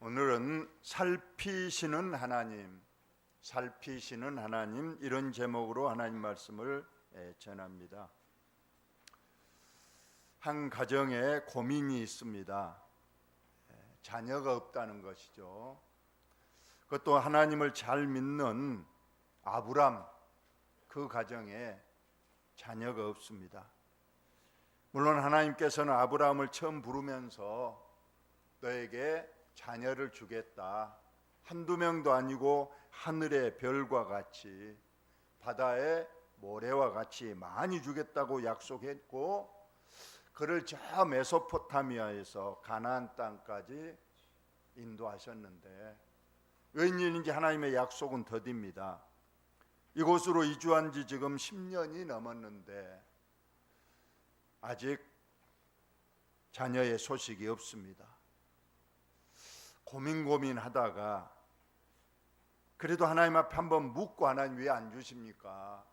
오늘은 살피시는 하나님 이런 제목으로 하나님 말씀을 전합니다. 한 가정에 고민이 있습니다. 자녀가 없다는 것이죠. 그것도 하나님을 잘 믿는 아브람, 그 가정에 자녀가 없습니다. 물론 하나님께서는 아브라함을 처음 부르면서 너에게 자녀를 주겠다, 한두 명도 아니고 하늘의 별과 같이 바다의 모래와 같이 많이 주겠다고 약속했고, 그를 저 메소포타미아에서 가나안 땅까지 인도하셨는데 웬일인지 하나님의 약속은 더딥니다. 이곳으로 이주한 지 지금 10년이 넘었는데 아직 자녀의 소식이 없습니다. 고민하다가 그래도 하나님 앞에 한번 묻고, 하나님 왜 안 주십니까?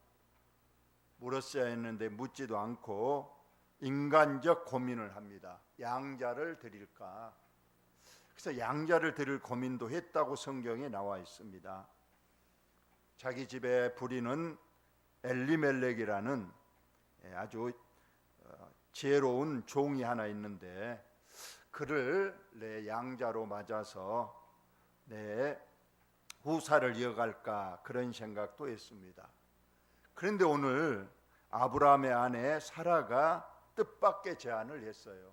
물었어야 했는데 묻지도 않고 인간적 고민을 합니다. 양자를 드릴까? 그래서 양자를 드릴 고민도 했다고 성경에 나와 있습니다. 자기 집에 부리는 엘리멜렉이라는 아주 지혜로운 종이 하나 있는데, 그를 내 양자로 맞아서 내 후사를 이어갈까, 그런 생각도 했습니다. 그런데 오늘 아브라함의 아내 사라가 뜻밖의 제안을 했어요.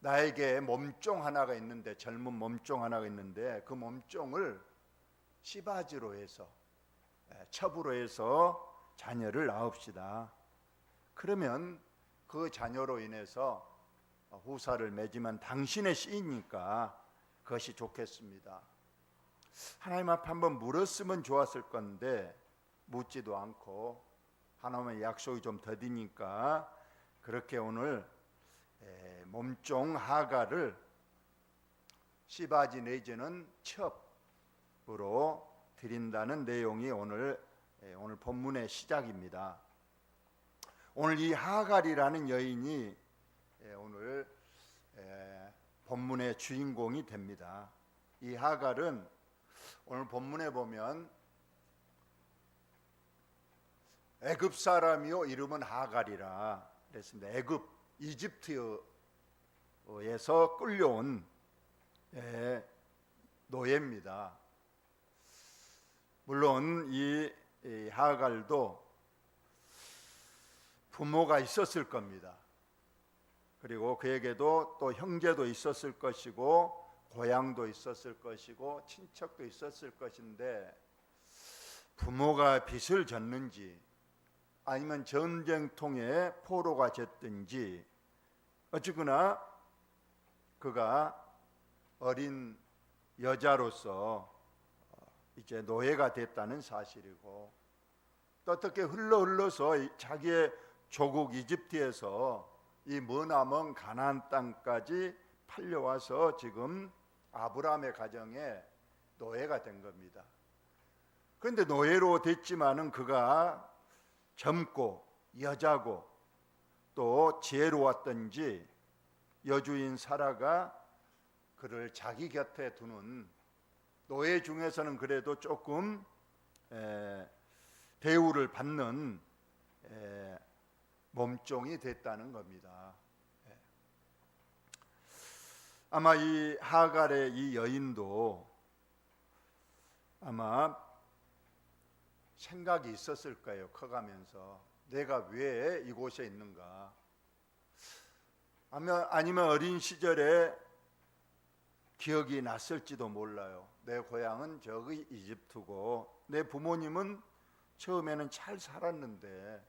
나에게 몸종 하나가 있는데, 젊은 몸종 하나가 있는데, 그 몸종을 씨바지로 해서, 첩으로 해서 자녀를 낳읍시다. 그러면 그 자녀로 인해서 후사를 맺으면 당신의 씨니까 그것이 좋겠습니다. 하나님 앞에 한번 물었으면 좋았을 건데 묻지도 않고, 하나님의 약속이 좀 더디니까 그렇게 오늘 몸종 하가를 씨바지 내지는 첩으로 드린다는 내용이 오늘 본문의 시작입니다. 오늘 이 하갈이라는 여인이 오늘 본문의 주인공이 됩니다. 이 하갈은 오늘 본문에 보면 애굽 사람이요 이름은 하갈이라 그랬습니다. 애굽, 이집트에서 끌려온 노예입니다. 물론 이 하갈도 부모가 있었을 겁니다. 그리고 그에게도 또 형제도 있었을 것이고, 고향도 있었을 것이고, 친척도 있었을 것인데, 부모가 빚을 졌는지 아니면 전쟁통에 포로가 졌든지, 어쨌거나 그가 어린 여자로서 이제 노예가 됐다는 사실이고, 또 어떻게 흘러서 자기의 조국 이집트에서 이 머나먼 가나안 땅까지 팔려와서 지금 아브라함의 가정에 노예가 된 겁니다. 그런데 노예로 됐지만은 그가 젊고 여자고 또 지혜로웠던지 여주인 사라가 그를 자기 곁에 두는, 노예 중에서는 그래도 조금 대우를 받는 몸종이 됐다는 겁니다. 아마 이 하갈의 이 여인도 아마 생각이 있었을 거예요. 커가면서 내가 왜 이곳에 있는가, 아니면 어린 시절에 기억이 났을지도 몰라요. 내 고향은 저기 이집트고 내 부모님은 처음에는 잘 살았는데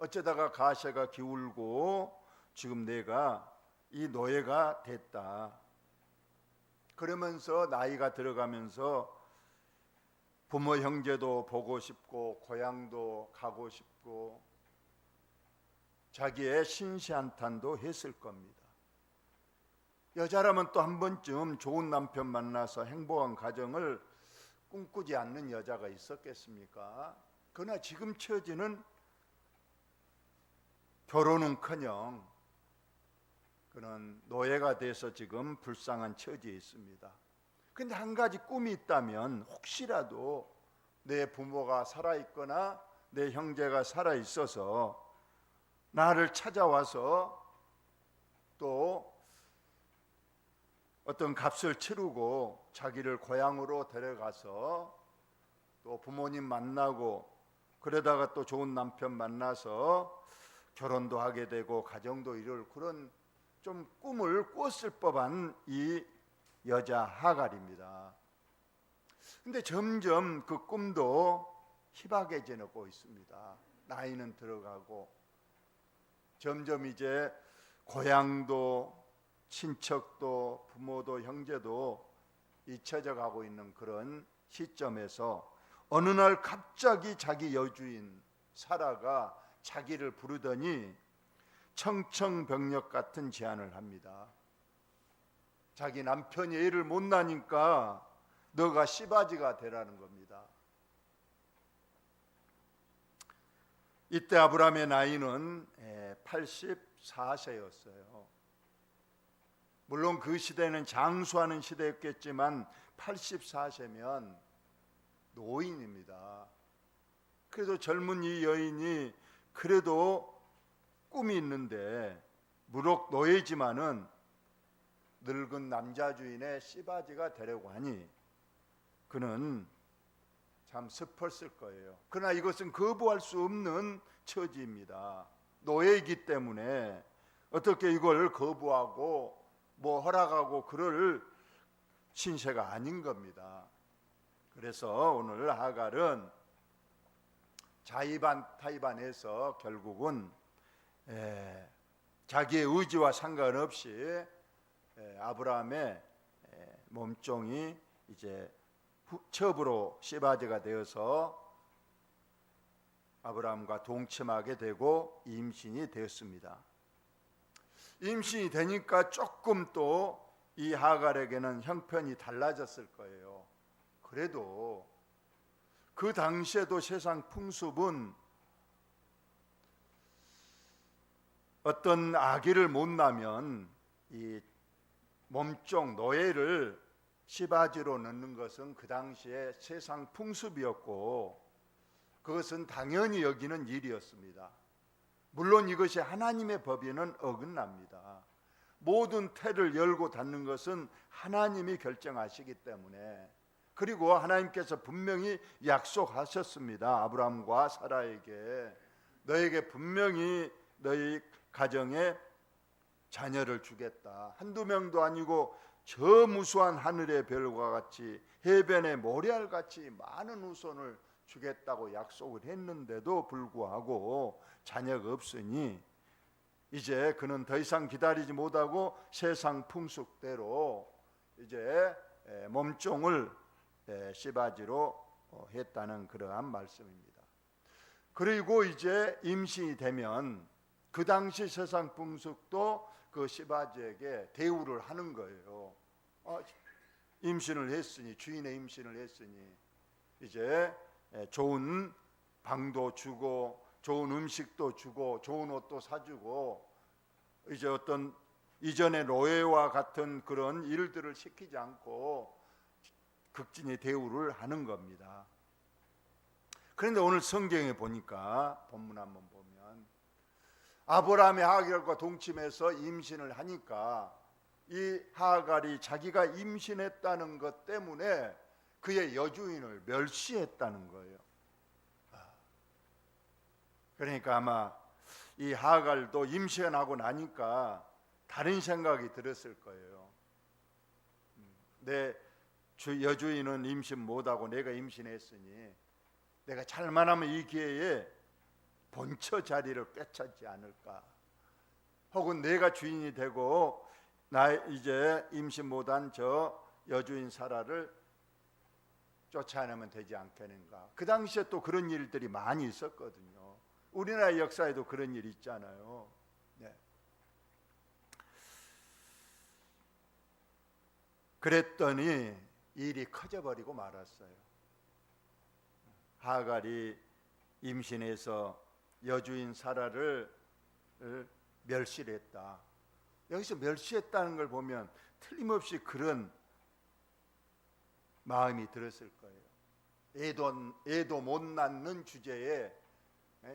어쩌다가 가시가 기울고 지금 내가 이 노예가 됐다. 그러면서 나이가 들어가면서 부모 형제도 보고 싶고 고향도 가고 싶고 자기의 신시한탄도 했을 겁니다. 여자라면 또 한 번쯤 좋은 남편 만나서 행복한 가정을 꿈꾸지 않는 여자가 있었겠습니까? 그러나 지금 처지는 결혼은커녕 그는 노예가 돼서 지금 불쌍한 처지에 있습니다. 근데 한 가지 꿈이 있다면, 혹시라도 내 부모가 살아있거나 내 형제가 살아있어서 나를 찾아와서 또 어떤 값을 치르고 자기를 고향으로 데려가서 또 부모님 만나고, 그러다가 또 좋은 남편 만나서 결혼도 하게 되고 가정도 이룰 그런 좀 꿈을 꾸었을 법한 이 여자 하갈입니다. 근데 점점 그 꿈도 희박해지고 있습니다. 나이는 들어가고 점점 이제 고향도 친척도 부모도 형제도 잊혀져 가고 있는 그런 시점에서 어느 날 갑자기 자기 여주인 사라가 자기를 부르더니 청천벽력 같은 제안을 합니다. 자기 남편이 애를 못 낳으니까 너가 시바지가 되라는 겁니다. 이때 아브라함의 나이는 84세였어요. 물론 그 시대는 장수하는 시대였겠지만 84세면 노인입니다. 그래도 젊은 이 여인이 그래도 꿈이 있는데, 무럭 노예지만은 늙은 남자 주인의 시바지가 되려고 하니 그는 참 슬펐을 거예요. 그러나 이것은 거부할 수 없는 처지입니다. 노예이기 때문에 어떻게 이걸 거부하고 뭐 허락하고 그럴 신세가 아닌 겁니다. 그래서 오늘 하갈은 자의반타의반해서 결국은 자기의 의지와 상관없이 아브라함의 몸종이 이제 첩으로 시바지가 되어서 아브라함과 동침하게 되고 임신이 되었습니다. 임신이 되니까 조금 또 이 하갈에게는 형편이 달라졌을 거예요. 그래도 그 당시에도 세상 풍습은 어떤 아기를 못 낳으면 이 몸종 노예를 시바지로 넣는 것은 그 당시에 세상 풍습이었고 그것은 당연히 여기는 일이었습니다. 물론 이것이 하나님의 법에는 어긋납니다. 모든 태를 열고 닫는 것은 하나님이 결정하시기 때문에, 그리고 하나님께서 분명히 약속하셨습니다. 아브라함과 사라에게 너에게 분명히 너희 가정에 자녀를 주겠다. 한두 명도 아니고 저 무수한 하늘의 별과 같이 해변의 모래알같이 많은 후손을 주겠다고 약속을 했는데도 불구하고 자녀가 없으니 이제 그는 더 이상 기다리지 못하고 세상 풍습대로 이제 몸종을 시바지로 했다는 그러한 말씀입니다. 그리고 이제 임신이 되면 그 당시 세상 풍습도 그 시바지에게 대우를 하는 거예요. 임신을 했으니, 주인의 임신을 했으니 이제 좋은 방도 주고 좋은 음식도 주고 좋은 옷도 사주고 이제 어떤 이전의 노예와 같은 그런 일들을 시키지 않고 극진히 대우를 하는 겁니다. 그런데 오늘 성경에 보니까 본문 한번 보면 아브라함의 하갈과 동침해서 임신을 하니까 이 하갈이 자기가 임신했다는 것 때문에 그의 여주인을 멸시했다는 거예요. 그러니까 아마 이 하갈도 임신하고 나니까 다른 생각이 들었을 거예요. 내 여주인은 임신 못하고 내가 임신했으니 내가 잘만 하면 이 기회에 본처 자리를 꿰차지 않을까, 혹은 내가 주인이 되고 나 이제 임신 못한 저 여주인 사라를 쫓아내면 되지 않겠는가. 그 당시에 또 그런 일들이 많이 있었거든요. 우리나라 역사에도 그런 일이 있잖아요. 네. 그랬더니 일이 커져버리고 말았어요. 하갈이 임신해서 여주인 사라를 멸시를 했다. 여기서 멸시했다는 걸 보면 틀림없이 그런 마음이 들었을 거예요. 애도 못 낳는 주제에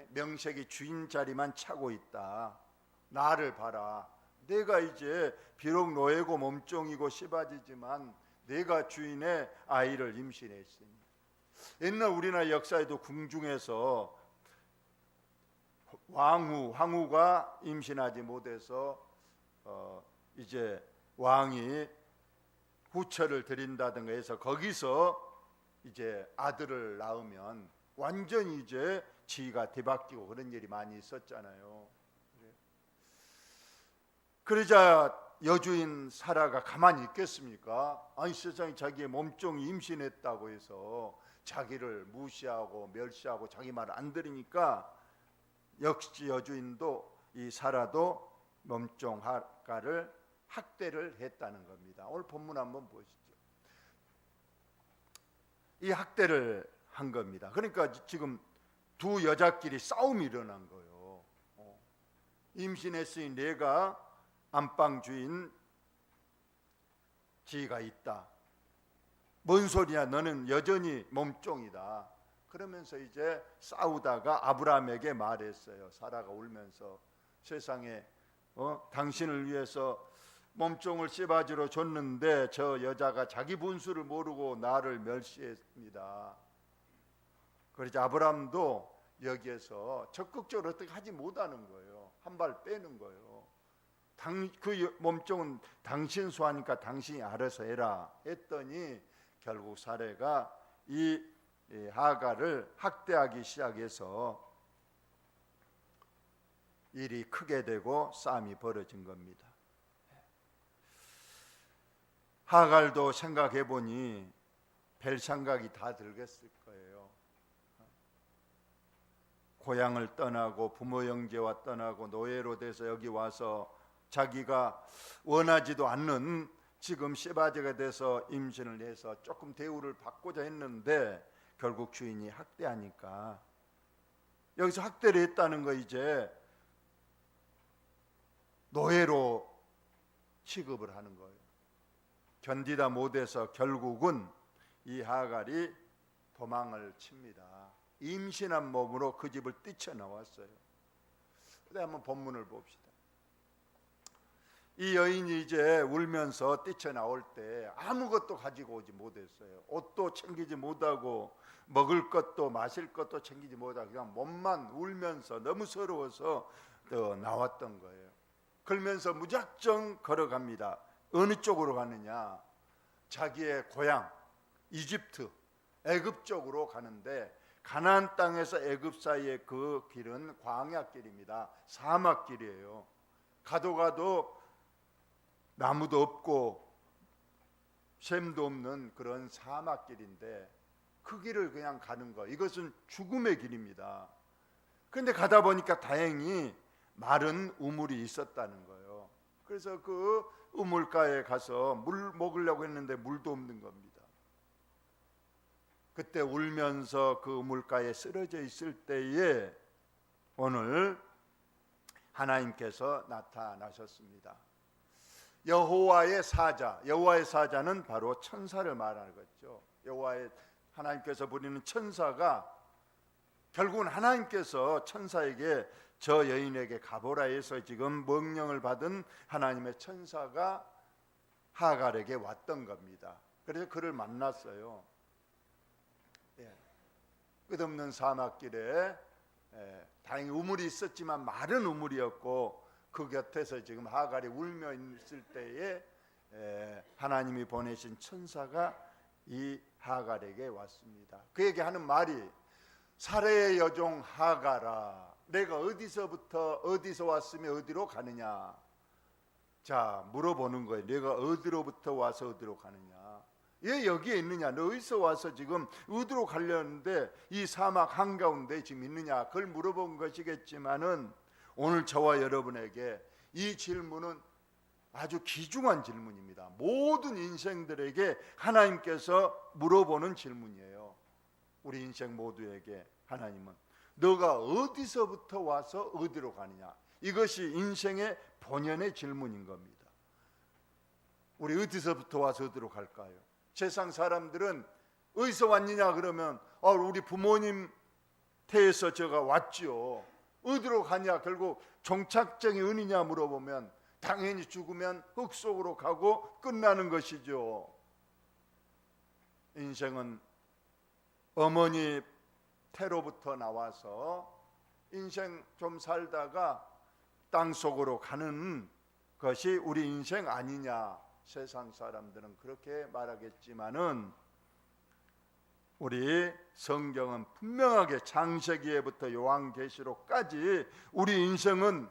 명색이 주인 자리만 차고 있다. 나를 봐라. 내가 이제 비록 노예고 몸종이고 시바지지만 내가 주인의 아이를 임신했으니. 옛날 우리나라 역사에도 궁중에서 황후가 임신하지 못해서 이제 왕이 후처를 드린다든가 해서 거기서 이제 아들을 낳으면 완전히 이제 지위가 뒤바뀌고 그런 일이 많이 있었잖아요. 그러자 여주인 사라가 가만히 있겠습니까? 아니 세상에 자기의 몸종이 임신했다고 해서 자기를 무시하고 멸시하고 자기 말 안 들으니까 역시 여주인도 이 사라도 몸종 하가를 학대를 했다는 겁니다. 오늘 본문 한번 보시죠. 이 학대를 한 겁니다. 그러니까 지금 두 여자끼리 싸움이 일어난 거예요. 임신했으니 내가 안방 주인 지위가 있다. 뭔 소리야? 너는 여전히 몸종이다. 그러면서 이제 싸우다가 아브라함에게 말했어요. 사라가 울면서 세상에 당신을 위해서 몸종을 씨바지로 줬는데 저 여자가 자기 분수를 모르고 나를 멸시했습니다. 그러자 아브라함도 여기에서 적극적으로 어떻게 하지 못하는 거예요. 한 발 빼는 거예요. 그 몸종은 당신 소하니까 당신이 알아서 해라 했더니 결국 사례가 이 하가를 학대하기 시작해서 일이 크게 되고 싸움이 벌어진 겁니다. 하갈도 생각해 보니 별 생각이 다 들겠을 거예요. 고향을 떠나고 부모 형제와 떠나고 노예로 돼서 여기 와서 자기가 원하지도 않는 지금 시바제가 돼서 임신을 해서 조금 대우를 받고자 했는데 결국 주인이 학대하니까 여기서 학대를 했다는 거 이제 노예로 취급을 하는 거예요. 견디다 못해서 결국은 이 하갈이 도망을 칩니다. 임신한 몸으로 그 집을 뛰쳐나왔어요. 그다음 한번 본문을 봅시다. 이 여인이 이제 울면서 뛰쳐나올 때 아무것도 가지고 오지 못했어요. 옷도 챙기지 못하고 먹을 것도 마실 것도 챙기지 못하고 그냥 몸만 울면서 너무 서러워서 나왔던 거예요. 그러면서 무작정 걸어갑니다. 어느 쪽으로 가느냐? 자기의 고향 이집트 애굽 쪽으로 가는데 가나안 땅에서 애굽 사이의 그 길은 광야길입니다. 사막길이에요. 가도 나무도 없고 샘도 없는 그런 사막길인데 그 길을 그냥 가는 거, 이것은 죽음의 길입니다. 그런데 가다 보니까 다행히 마른 우물이 있었다는 거예요. 그래서 그 우물가에 가서 물 먹으려고 했는데 물도 없는 겁니다. 그때 울면서 그 우물가에 쓰러져 있을 때에 오늘 하나님께서 나타나셨습니다. 여호와의 사자는 바로 천사를 말하는 거죠. 여호와의 하나님께서 부리는 천사가 결국은 하나님께서 천사에게 저 여인에게 가보라 해서 지금 명령을 받은 하나님의 천사가 하갈에게 왔던 겁니다. 그래서 그를 만났어요. 끝없는 사막길에 다행히 우물이 있었지만 마른 우물이었고 그 곁에서 지금 하갈이 울며 있을 때에 하나님이 보내신 천사가 이 하갈에게 왔습니다. 그에게 하는 말이 사레의 여종 하갈아, 내가 어디서 왔으며 어디로 가느냐? 자, 물어보는 거예요. 내가 어디로부터 와서 어디로 가느냐? 왜 여기에 있느냐? 너 어디서 와서 지금 어디로 가려는데 이 사막 한가운데 지금 있느냐? 그걸 물어본 것이겠지만은 오늘 저와 여러분에게 이 질문은 아주 귀중한 질문입니다. 모든 인생들에게 하나님께서 물어보는 질문이에요. 우리 인생 모두에게 하나님은 너가 어디서부터 와서 어디로 가느냐? 이것이 인생의 본연의 질문인 겁니다. 우리 어디서부터 와서 어디로 갈까요? 세상 사람들은 어디서 왔느냐 그러면 우리 부모님 태에서 제가 왔지요. 어디로 가냐? 결국 종착점이 어디냐 물어보면 당연히 죽으면 흙 속으로 가고 끝나는 것이죠. 인생은 어머니 태로부터 나와서 인생 좀 살다가 땅 속으로 가는 것이 우리 인생 아니냐. 세상 사람들은 그렇게 말하겠지만은 우리 성경은 분명하게 창세기에부터 요한계시록까지 우리 인생은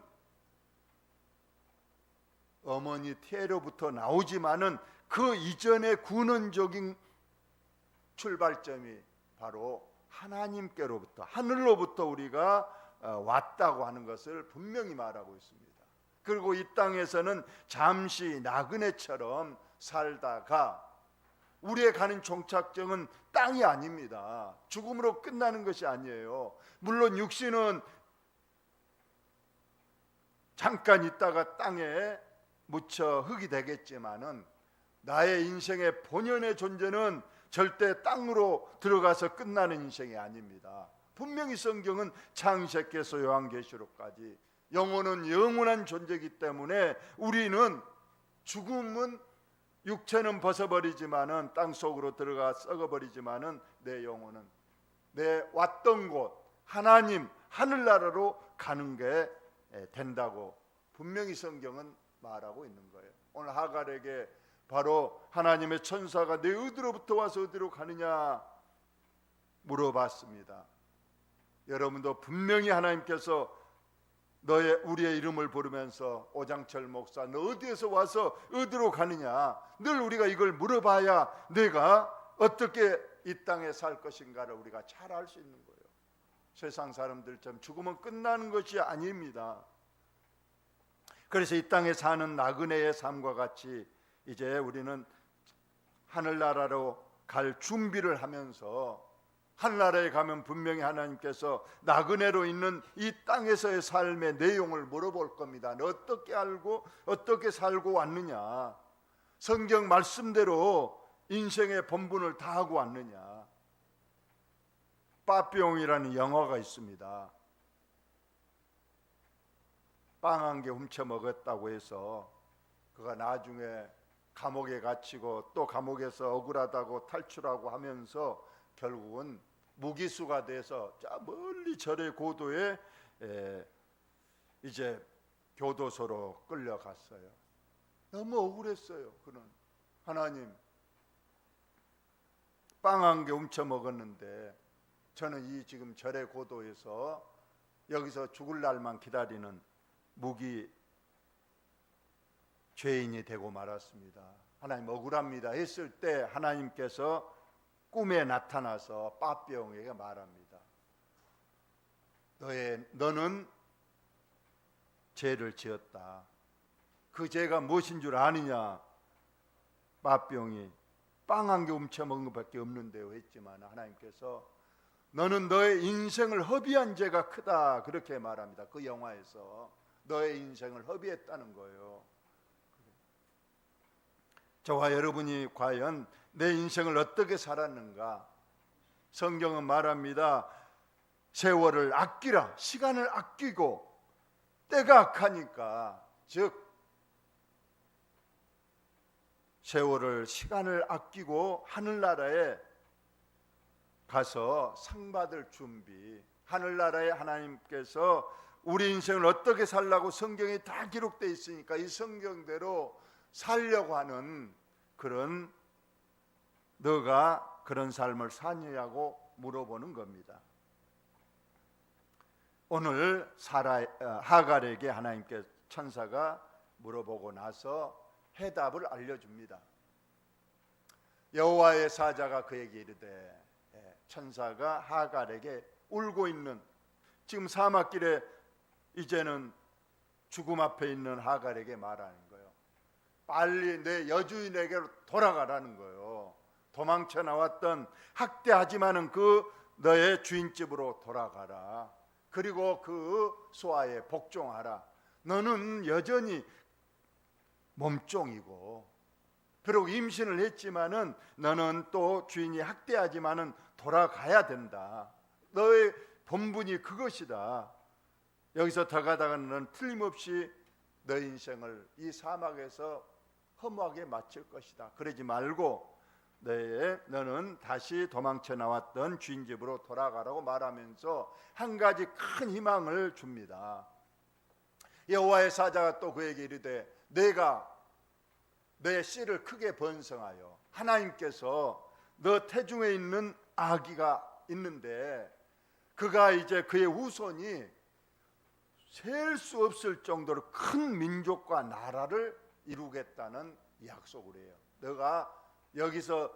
어머니 태로부터 나오지만은 그 이전의 근원적인 출발점이 바로 하나님께로부터, 하늘로부터 우리가 왔다고 하는 것을 분명히 말하고 있습니다. 그리고 이 땅에서는 잠시 나그네처럼 살다가 우리의 가는 종착점은 땅이 아닙니다. 죽음으로 끝나는 것이 아니에요. 물론 육신은 잠깐 있다가 땅에 묻혀 흙이 되겠지만은 나의 인생의 본연의 존재는 절대 땅으로 들어가서 끝나는 인생이 아닙니다. 분명히 성경은 창세기에서 요한계시록까지 영혼은 영원한 존재이기 때문에 우리는 죽음은 육체는 벗어버리지만은 땅 속으로 들어가 썩어버리지만은 내 영혼은 내 왔던 곳 하나님 하늘나라로 가는 게 된다고 분명히 성경은 말하고 있는 거예요. 오늘 하갈에게 바로 하나님의 천사가 내 어디로부터 와서 어디로 가느냐 물어봤습니다. 여러분도 분명히 하나님께서 우리의 이름을 부르면서 오장철 목사 너 어디에서 와서 어디로 가느냐 늘 우리가 이걸 물어봐야 내가 어떻게 이 땅에 살 것인가를 우리가 잘 알 수 있는 거예요. 세상 사람들처럼 죽으면 끝나는 것이 아닙니다. 그래서 이 땅에 사는 나그네의 삶과 같이 이제 우리는 하늘나라로 갈 준비를 하면서 하늘나라에 가면 분명히 하나님께서 나그네로 있는 이 땅에서의 삶의 내용을 물어볼 겁니다. 너 어떻게 알고 어떻게 살고 왔느냐? 성경 말씀대로 인생의 본분을 다 하고 왔느냐? 빠삐용이라는 영화가 있습니다. 빵 한 개 훔쳐 먹었다고 해서 그가 나중에 감옥에 갇히고 또 감옥에서 억울하다고 탈출하고 하면서 결국은 무기수가 돼서 저 멀리 절의 고도에 이제 교도소로 끌려갔어요. 너무 억울했어요. 그는 하나님 빵 한 개 훔쳐 먹었는데 저는 이 지금 절의 고도에서 여기서 죽을 날만 기다리는 무기 죄인이 되고 말았습니다. 하나님 억울합니다 했을 때 하나님께서 꿈에 나타나서 빠삐용에게 말합니다. 너는 죄를 지었다. 그 죄가 무엇인 줄 아느냐? 빠삐용이 빵 한 개 훔쳐 먹은 것밖에 없는데요 했지만 하나님께서 너는 너의 인생을 허비한 죄가 크다 그렇게 말합니다. 그 영화에서 너의 인생을 허비했다는 거예요. 저와 여러분이 과연 내 인생을 어떻게 살았는가? 성경은 말합니다. 세월을 아끼라. 시간을 아끼고 때가 악하니까 즉 세월을 시간을 아끼고 하늘나라에 가서 상 받을 준비 하늘나라에 하나님께서 우리 인생을 어떻게 살라고 성경에 다 기록되어 있으니까 이 성경대로 살려고 하는 그런 너가 그런 삶을 사느냐고 물어보는 겁니다. 오늘 하갈에게 하나님께 천사가 물어보고 나서 해답을 알려줍니다. 여호와의 사자가 그에게 이르되 천사가 하갈에게 울고 있는 지금 사막길에 이제는 죽음 앞에 있는 하갈에게 말하는 거예요. 빨리 내 여주인에게로 돌아가라는 거예요. 도망쳐 나왔던 학대하지만은 그 너의 주인집으로 돌아가라. 그리고 그 소아에 복종하라. 너는 여전히 몸종이고 비록 임신을 했지만은 너는 또 주인이 학대하지만은 돌아가야 된다. 너의 본분이 그것이다. 여기서 더 가다가 너는 틀림없이 너 인생을 이 사막에서 허무하게 마칠 것이다. 그러지 말고 너는 다시 도망쳐 나왔던 주인 집으로 돌아가라고 말하면서 한 가지 큰 희망을 줍니다. 여호와의 사자가 또 그에게 이르되 내가 내 씨를 크게 번성하여, 하나님께서 너 태중에 있는 아기가 있는데 그가 이제 그의 후손이 셀 수 없을 정도로 큰 민족과 나라를 이루겠다는 약속을 해요. 너가 여기서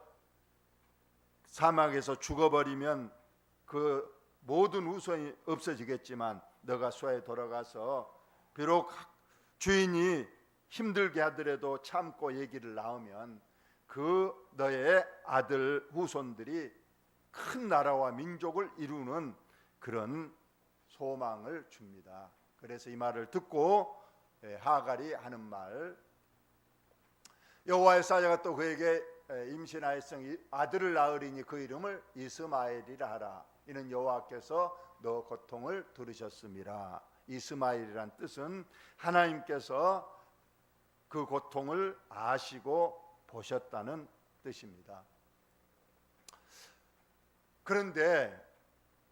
사막에서 죽어버리면 그 모든 후손이 없어지겠지만 너가 수하에 돌아가서 비록 주인이 힘들게 하더라도 참고 얘기를 나오면 그 너의 아들 후손들이 큰 나라와 민족을 이루는 그런 소망을 줍니다. 그래서 이 말을 듣고 하갈이 하는 말, 여호와의 사자가 또 그에게 임신하였으니 아들을 낳으리니 그 이름을 이스마엘이라 하라. 이는 여호와께서 너 고통을 들으셨음이라. 이스마엘이란 뜻은 하나님께서 그 고통을 아시고 보셨다는 뜻입니다. 그런데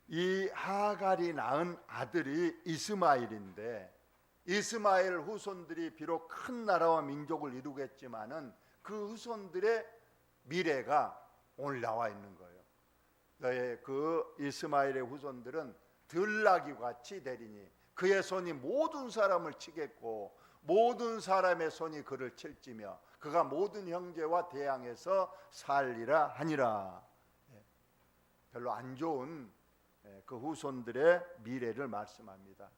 이 하갈이 낳은 아들이 이스마엘인데 이스마엘 후손들이 비록 큰 나라와 민족을 이루겠지만은 그 후손들의 미래가 오늘 나와 있는 거예요. 너의 그 이스마엘의 후손들은 들나귀 같이 되리니 그의 손이 모든 사람을 치겠고 모든 사람의 손이 그를 칠지며 그가 모든 형제와 대항해서 살리라 하니라. 별로 안 좋은 그 후손들의 미래를 말씀합니다.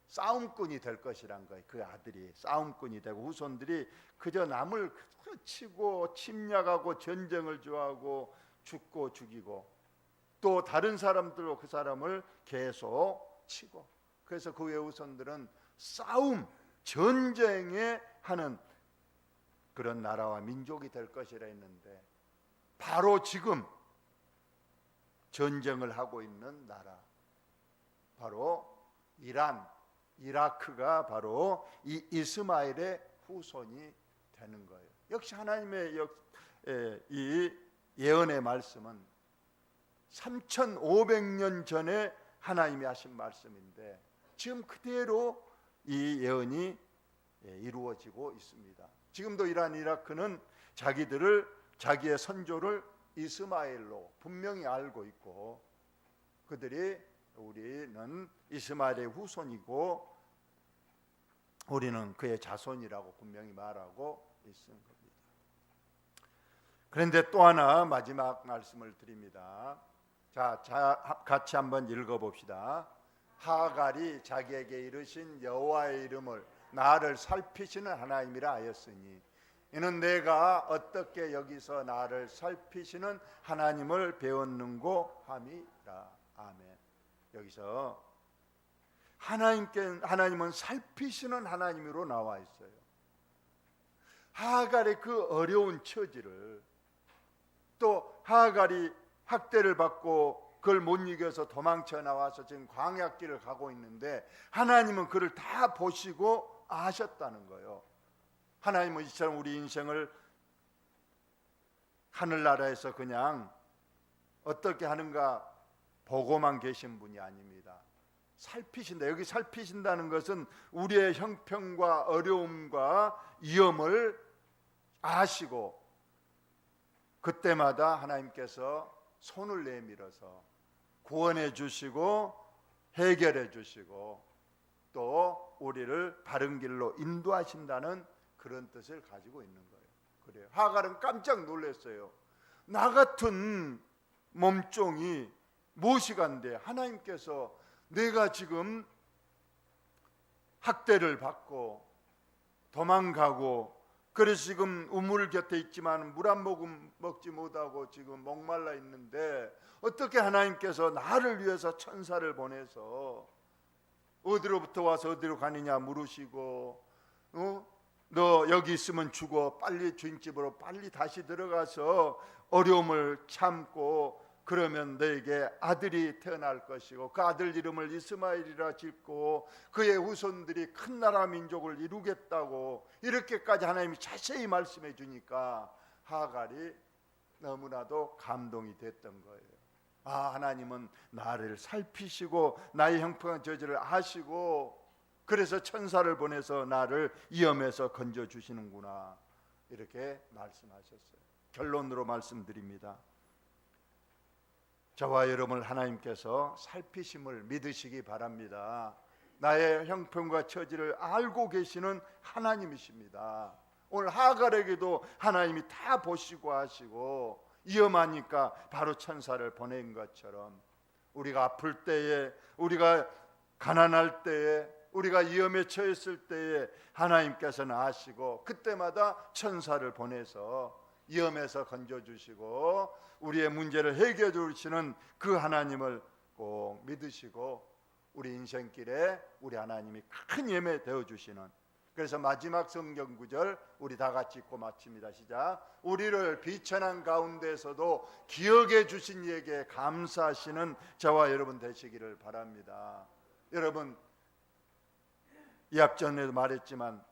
싸움꾼이 될 것이란 거예요. 그 아들이 싸움꾼이 되고 후손들이 그저 남을 치고 침략하고 전쟁을 좋아하고 죽고 죽이고 또 다른 사람들로 그 사람을 계속 치고, 그래서 그 외 후손들은 싸움 전쟁에 하는 그런 나라와 민족이 될 것이라 했는데 바로 지금 전쟁을 하고 있는 나라, 바로 이라크가 바로 이 이스마엘의 후손이 되는 거예요. 역시 하나님의 이 예언의 말씀은 3500년 전에 하나님이 하신 말씀인데 지금 그대로 이 예언이 이루어지고 있습니다. 지금도 이라크는 자기의 선조를 이스마엘로 분명히 알고 있고 그들이 우리는 이스마엘의 후손이고 우리는 그의 자손이라고 분명히 말하고 있는 겁니다. 그런데 또 하나 마지막 말씀을 드립니다. 자, 같이 한번 읽어봅시다. 하갈이 자기에게 이르신 여호와의 이름을 나를 살피시는 하나님이라 하였으니 이는 내가 어떻게 여기서 나를 살피시는 하나님을 배웠는고 함이라. 아멘. 여기서 하나님은 살피시는 하나님으로 나와 있어요. 하갈의 그 어려운 처지를, 또 하갈이 학대를 받고 그걸 못 이겨서 도망쳐 나와서 지금 광야길을 가고 있는데 하나님은 그를 다 보시고 아셨다는 거예요. 하나님은 이처럼 우리 인생을 하늘나라에서 그냥 어떻게 하는가 보고만 계신 분이 아닙니다. 살피신다. 여기 살피신다는 것은 우리의 형편과 어려움과 위험을 아시고 그때마다 하나님께서 손을 내밀어서 구원해 주시고 해결해 주시고 또 우리를 바른 길로 인도하신다는 그런 뜻을 가지고 있는 거예요. 그래요. 하갈은 깜짝 놀랐어요. 나 같은 몸종이 무엇이간데 하나님께서 내가 지금 학대를 받고 도망가고 그래서 지금 우물 곁에 있지만 물 한 모금 먹지 못하고 지금 목말라 있는데 어떻게 하나님께서 나를 위해서 천사를 보내서 어디로부터 와서 어디로 가느냐 물으시고, 너 여기 있으면 죽어, 빨리 주인집으로 빨리 다시 들어가서 어려움을 참고 그러면 너에게 아들이 태어날 것이고 그 아들 이름을 이스마엘이라 짓고 그의 후손들이 큰 나라 민족을 이루겠다고 이렇게까지 하나님이 자세히 말씀해 주니까 하갈이 너무나도 감동이 됐던 거예요. 아, 하나님은 나를 살피시고 나의 형편과 저지를 아시고 그래서 천사를 보내서 나를 위험에서 건져주시는구나, 이렇게 말씀하셨어요. 결론으로 말씀드립니다. 저와 여러분을 하나님께서 살피심을 믿으시기 바랍니다. 나의 형편과 처지를 알고 계시는 하나님이십니다. 오늘 하갈에게도 하나님이 다 보시고 하시고 위험하니까 바로 천사를 보낸 것처럼 우리가 아플 때에, 우리가 가난할 때에, 우리가 위험에 처했을 때에 하나님께서는 아시고 그때마다 천사를 보내서 위험에서 건져주시고 우리의 문제를 해결해 주시는 그 하나님을 꼭 믿으시고 우리 인생길에 우리 하나님이 큰 예매 되어주시는, 그래서 마지막 성경 구절 우리 다 같이 읽고 마칩니다. 시작. 우리를 비천한 가운데서도 기억해 주신 이에게 감사하시는 저와 여러분 되시기를 바랍니다. 여러분, 이 앞전에도 말했지만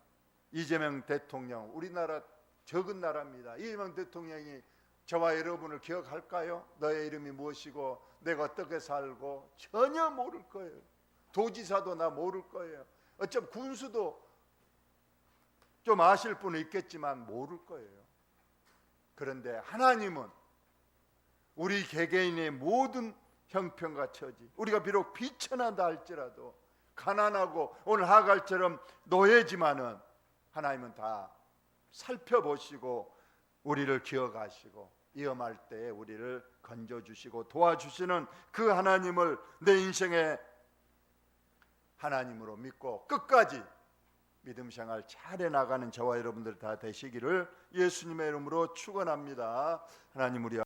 이재명 대통령, 우리나라 적은 나라입니다. 이재명 대통령이 저와 여러분을 기억할까요? 너의 이름이 무엇이고 내가 어떻게 살고 전혀 모를 거예요. 도지사도 나 모를 거예요. 어쩜 군수도 좀 아실 분은 있겠지만 모를 거예요. 그런데 하나님은 우리 개개인의 모든 형편과 처지, 우리가 비록 비천하다 할지라도 가난하고 오늘 하갈처럼 노예지만은 하나님은 다 살펴보시고 우리를 기억하시고 위험할 때에 우리를 건져주시고 도와주시는 그 하나님을 내 인생의 하나님으로 믿고 끝까지 믿음 생활 잘해 나가는 저와 여러분들 다 되시기를 예수님의 이름으로 축원합니다. 하나님, 우리